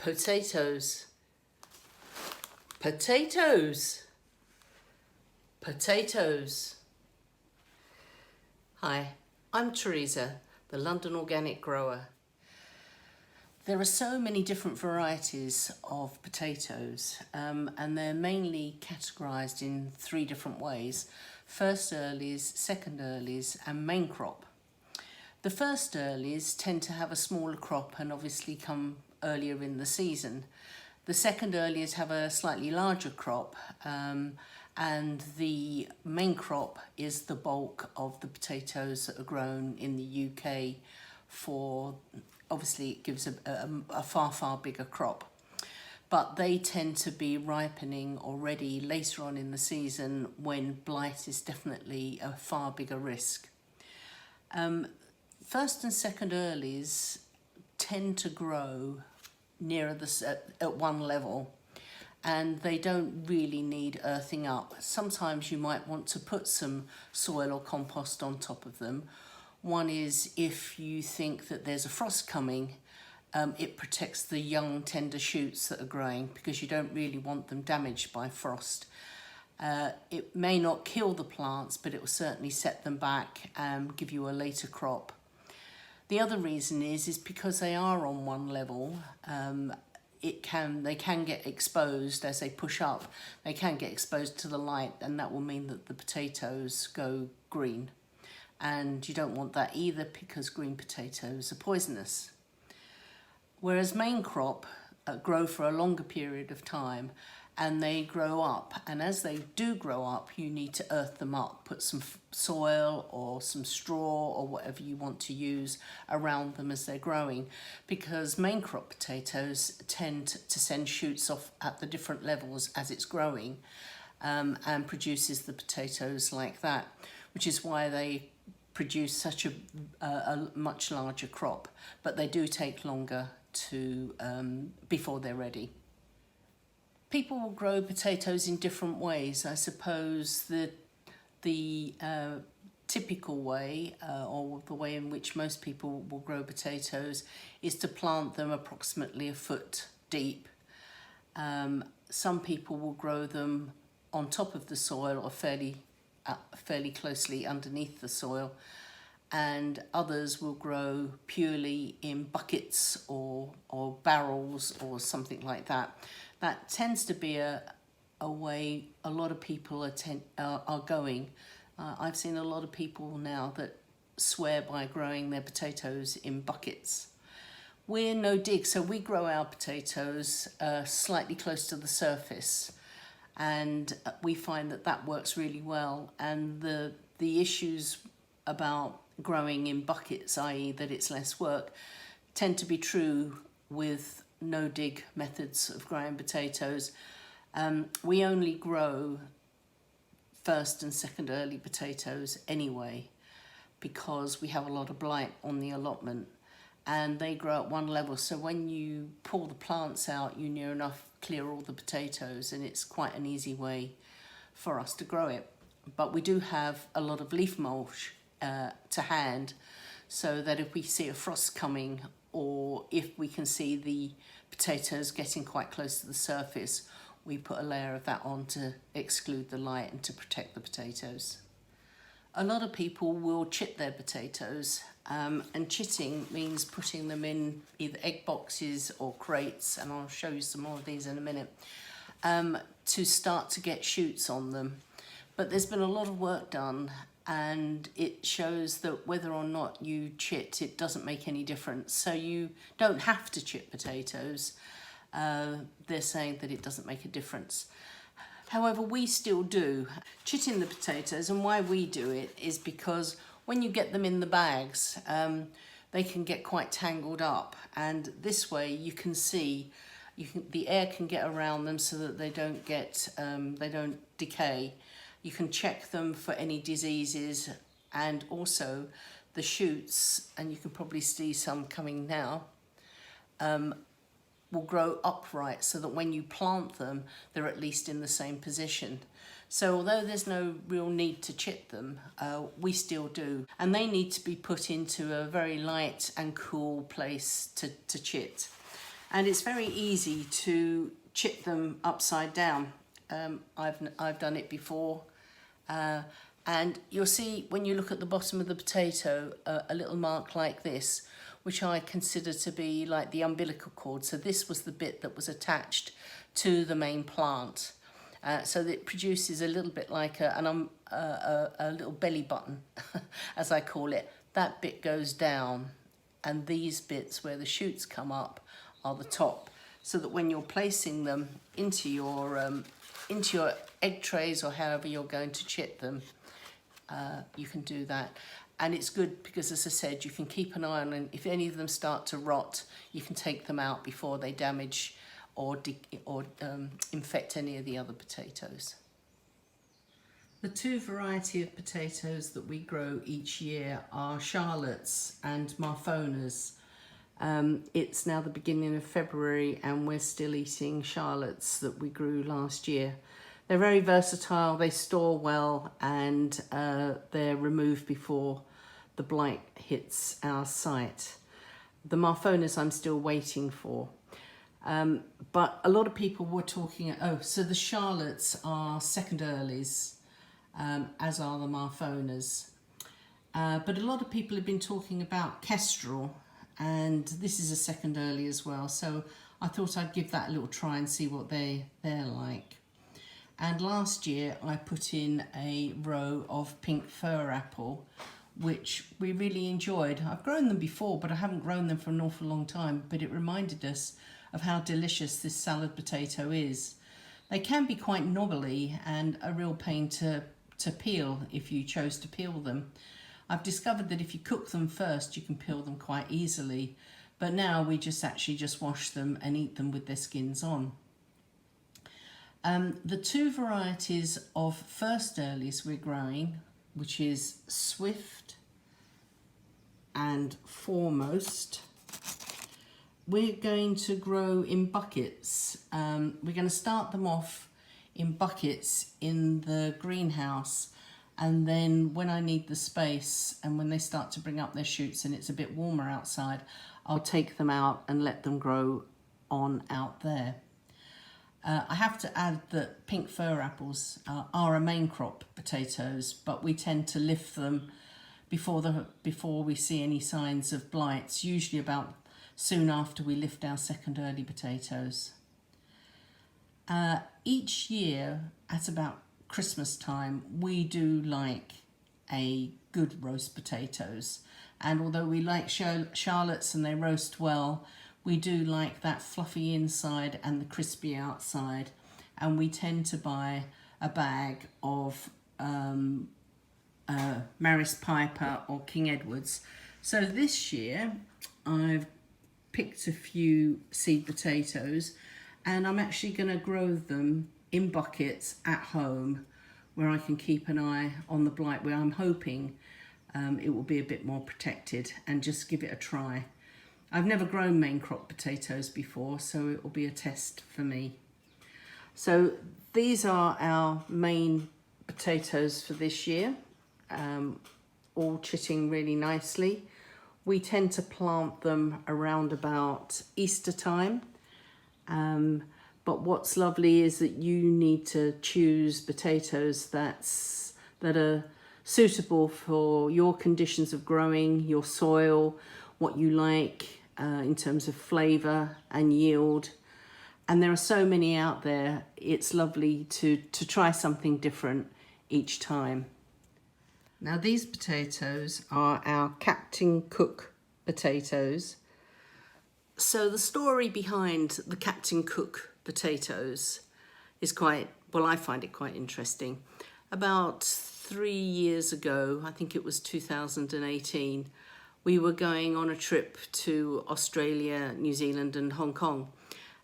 Potatoes, potatoes, potatoes. Hi, I'm Teresa, the London Organic Grower. There are so many different varieties of potatoes and they're mainly categorised in three different ways: first earlies, second earlies and main crop. The first earlies tend to have a smaller crop and obviously come earlier in the season. The second earlies have a slightly larger crop and the main crop is the bulk of the potatoes that are grown in the UK. Obviously it gives a far bigger crop, but they tend to be ripening already later on in the season when blight is definitely a far bigger risk. First and second earlies tend to grow nearer at one level, and they don't really need earthing up. Sometimes you might want to put some soil or compost on top of them. One is if you think that there's a frost coming, it protects the young tender shoots that are growing because you don't really want them damaged by frost. It may not kill the plants, but it will certainly set them back and give you a later crop. The other reason is because they are on one level, they can get exposed as they push up. They can get exposed to the light, and that will mean that the potatoes go green. And you don't want that either because green potatoes are poisonous. Whereas main crop grow for a longer period of time and they grow up, and as they do grow up you need to earth them up, put some soil or some straw or whatever you want to use around them as they're growing, because main crop potatoes tend to send shoots off at the different levels as it's growing and produces the potatoes like that, which is why they produce such a much larger crop, but they do take longer to before they're ready. People will grow potatoes in different ways. I suppose the typical way, or the way in which most people will grow potatoes, is to plant them approximately a foot deep. Some people will grow them on top of the soil or fairly closely underneath the soil, and others will grow purely in buckets or barrels or something like that. That tends to be a way a lot of people are going. I've seen a lot of people now that swear by growing their potatoes in buckets. We're no dig, so we grow our potatoes slightly close to the surface, and we find that works really well. And the issues about growing in buckets, i.e. that it's less work, tend to be true with no dig methods of growing potatoes. We only grow first and second early potatoes anyway because we have a lot of blight on the allotment and they grow at one level, so when you pull the plants out you near enough clear all the potatoes, and it's quite an easy way for us to grow it. But we do have a lot of leaf mulch to hand, so that if we see a frost coming or if we can see the potatoes getting quite close to the surface, we put a layer of that on to exclude the light and to protect the potatoes. A lot of people will chit their potatoes, and chitting means putting them in either egg boxes or crates, and I'll show you some more of these in a minute, to start to get shoots on them. But there's been a lot of work done, and it shows that whether or not you chit, it doesn't make any difference. So you don't have to chit potatoes. They're saying that it doesn't make a difference. However, we still do. Chitting the potatoes, and why we do it is because when you get them in the bags, they can get quite tangled up, and this way you can see, the air can get around them so that they don't decay. You can check them for any diseases, and also the shoots, and you can probably see some coming now, will grow upright so that when you plant them, they're at least in the same position. So although there's no real need to chit them, we still do. And they need to be put into a very light and cool place to chit. And it's very easy to chip them upside down. I've done it before. And you'll see when you look at the bottom of the potato, a little mark like this, which I consider to be like the umbilical cord. So this was the bit that was attached to the main plant. So that it produces a little bit like a little belly button, as I call it. That bit goes down, and these bits where the shoots come up are the top, so that when you're placing them into your egg trays or however you're going to chip them, you can do that. And it's good because, as I said, you can keep an eye on them. If any of them start to rot, you can take them out before they damage or infect any of the other potatoes. The two varieties of potatoes that we grow each year are Charlottes and Marfonas. It's now the beginning of February and we're still eating Charlottes that we grew last year. They're very versatile, they store well, and they're removed before the blight hits our site. The Marfonas I'm still waiting for. But a lot of people were talking, so the Charlottes are second earlies, as are the Marfonas. But a lot of people have been talking about Kestrel, and this is a second early as well. So I thought I'd give that a little try and see what they're like. And last year I put in a row of pink fir apple, which we really enjoyed. I've grown them before, but I haven't grown them for an awful long time, but it reminded us of how delicious this salad potato is. They can be quite knobbly and a real pain to peel if you chose to peel them. I've discovered that if you cook them first, you can peel them quite easily, but now we just wash them and eat them with their skins on. The two varieties of first earlies we're growing, which is Swift and Foremost, we're going to grow in buckets. We're going to start them off in buckets in the greenhouse, and then when I need the space and when they start to bring up their shoots and it's a bit warmer outside, I'll take them out and let them grow on out there. I have to add that pink fir apples are a main crop potatoes, but we tend to lift them before we see any signs of blights, usually about soon after we lift our second early potatoes. Each year at about Christmas time, we do like a good roast potatoes, and although we like Charlottes and they roast well, we do like that fluffy inside and the crispy outside, and we tend to buy a bag of Maris Piper or King Edwards. So this year I've picked a few seed potatoes, and I'm actually going to grow them in buckets at home where I can keep an eye on the blight, where I'm hoping it will be a bit more protected, and just give it a try. I've never grown main crop potatoes before, so it will be a test for me. So these are our main potatoes for this year, all chitting really nicely. We tend to plant them around about Easter time, but what's lovely is that you need to choose potatoes that are suitable for your conditions of growing, your soil, what you like in terms of flavour and yield. And there are so many out there, it's lovely to try something different each time. Now these potatoes are our Captain Cook potatoes. So the story behind the Captain Cook potatoes is I find it quite interesting. About 3 years ago, I think it was 2018, we were going on a trip to Australia, New Zealand and Hong Kong.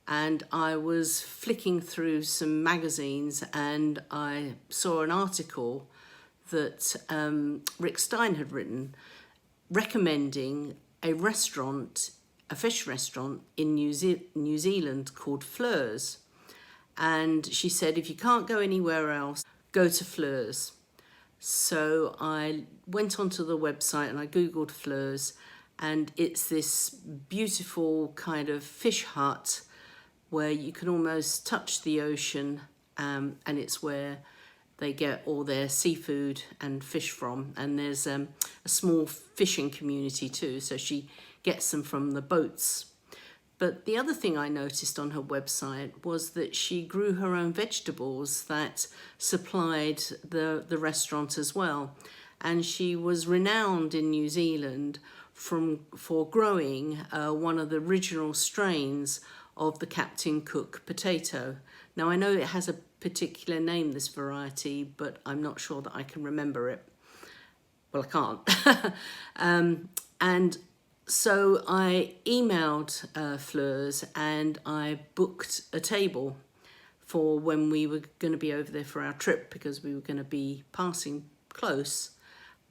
And I was flicking through some magazines and I saw an article that Rick Stein had written recommending a fish restaurant in New Zealand called Fleurs. And she said, if you can't go anywhere else, go to Fleurs. So I went onto the website and I Googled Fleurs, and it's this beautiful kind of fish hut where you can almost touch the ocean, and it's where they get all their seafood and fish from, and there's a small fishing community too, so she gets them from the boats. But the other thing I noticed on her website was that she grew her own vegetables that supplied the restaurant as well. And she was renowned in New Zealand for growing one of the original strains of the Captain Cook potato. Now, I know it has a particular name, this variety, but I'm not sure that I can remember it. Well, I can't. And so I emailed Fleurs and I booked a table for when we were going to be over there for our trip, because we were going to be passing close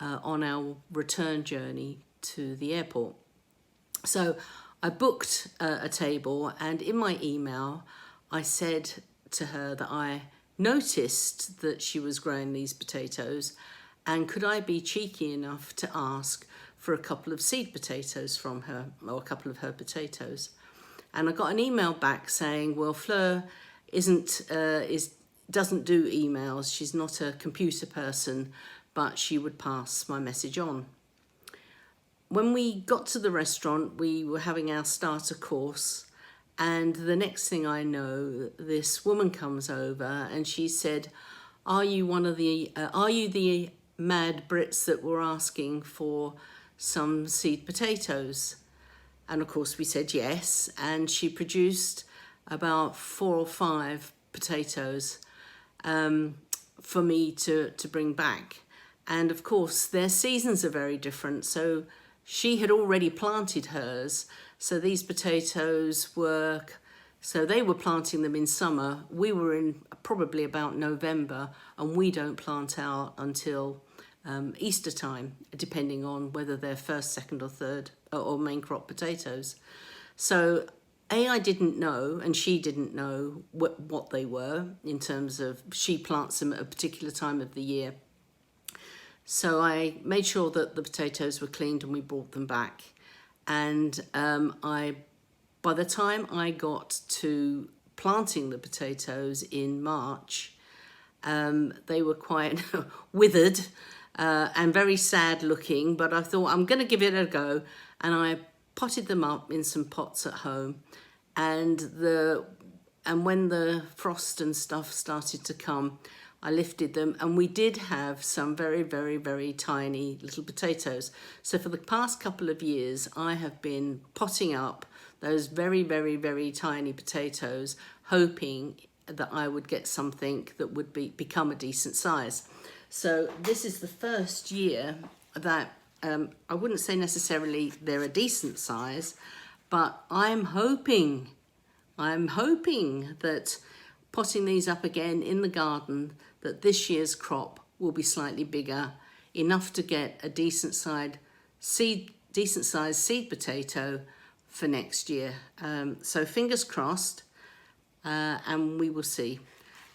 on our return journey to the airport. So I booked a table, and in my email I said to her that I noticed that she was growing these potatoes, and could I be cheeky enough to ask for a couple of seed potatoes from her, or a couple of her potatoes. And I got an email back saying, well, Fleur doesn't do emails, she's not a computer person, but she would pass my message on. When we got to the restaurant, we were having our starter course, and the next thing I know, this woman comes over and she said, are you the mad Brits that were asking for some seed potatoes? And of course we said yes, and she produced about 4 or 5 potatoes for me to bring back. And of course their seasons are very different, so she had already planted hers, so these potatoes they were planting them in summer. We were in probably about November, and we don't plant out until Easter time, depending on whether they're first, second or third or main crop potatoes. So I didn't know, and she didn't know what they were, in terms of she plants them at a particular time of the year. So I made sure that the potatoes were cleaned and we brought them back. And by the time I got to planting the potatoes in March, they were quite withered and very sad looking, but I thought I'm going to give it a go, and I potted them up in some pots at home, and when the frost and stuff started to come, I lifted them, and we did have some very, very, very tiny little potatoes. So for the past couple of years, I have been potting up those very, very, very tiny potatoes, hoping that I would get something that would become a decent size. So this is the first year that I wouldn't say necessarily they're a decent size, but I'm hoping that potting these up again in the garden, that this year's crop will be slightly bigger, enough to get a decent sized seed potato for next year. So fingers crossed, and we will see.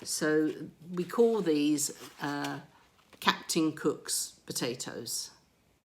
So we call these Captain Cook's potatoes.